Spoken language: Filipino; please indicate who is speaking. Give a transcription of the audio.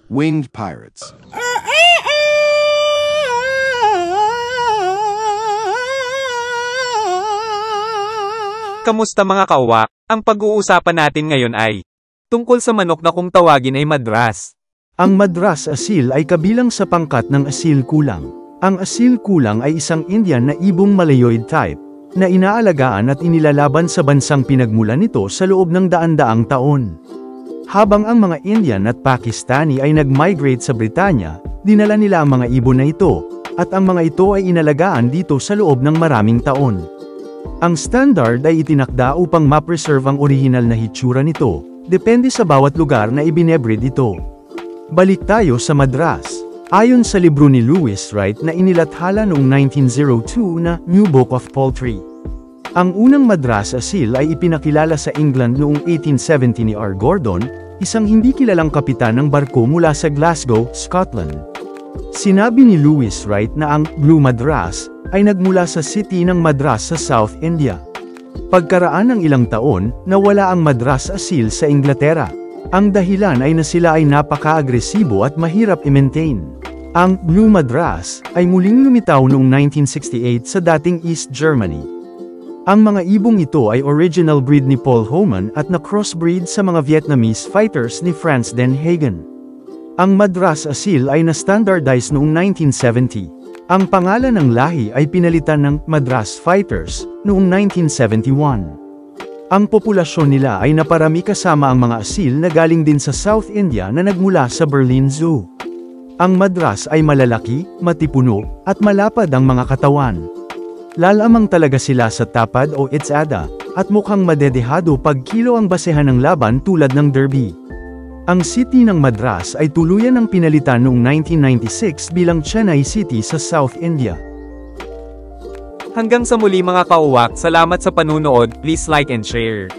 Speaker 1: Winged pirates.
Speaker 2: Kamusta mga kawak? Ang pag-uusapan natin ngayon ay tungkol sa manok na kung tawagin ay madras.
Speaker 3: Ang madras asil ay kabilang sa pangkat ng asil kulang. Ang asil kulang ay isang Indian na ibong Malayoid type, na inaalagaan at inilalaban sa bansang pinagmulan nito sa loob ng daan-daang taon. Habang ang mga Indian at Pakistani ay nag-migrate sa Britanya, dinala nila ang mga ibon na ito, at ang mga ito ay inalagaan dito sa loob ng maraming taon. Ang standard ay itinakda upang ma-preserve ang orihinal na hitsura nito, depende sa bawat lugar na ibinebreed ito. Balik tayo sa madras. Ayon sa libro ni Lewis Wright na inilathala noong 1902 na New Book of Poultry. Ang unang madras asil ay ipinakilala sa England noong 1870 ni R. Gordon, isang hindi kilalang kapitan ng barko mula sa Glasgow, Scotland. Sinabi ni Lewis Wright na ang Blue Madras ay nagmula sa city ng Madras sa South India. Pagkaraan ng ilang taon, nawala ang madras asil sa Inglaterra. Ang dahilan ay na sila ay napaka-agresibo at mahirap i-maintain. Ang Blue Madras ay muling lumitaw noong 1968 sa dating East Germany. Ang mga ibong ito ay original breed ni Paul Homan at na-crossbreed sa mga Vietnamese fighters ni Franz Den Hagen. Ang Madras asil ay na-standardize noong 1970. Ang pangalan ng lahi ay pinalitan ng Madras Fighters noong 1971. Ang populasyon nila ay naparami kasama ang mga asil na galing din sa South India na nagmula sa Berlin Zoo. Ang Madras ay malalaki, matipuno, at malapad ang mga katawan. Lalamang talaga sila sa tapad o itsada, at mukhang madedehado pag kilo ang basehan ng laban tulad ng derby. Ang city ng Madras ay tuluyan ng pinalitan noong 1996 bilang Chennai City sa South India.
Speaker 2: Hanggang sa muli mga kauwak, salamat sa panunood, please like and share.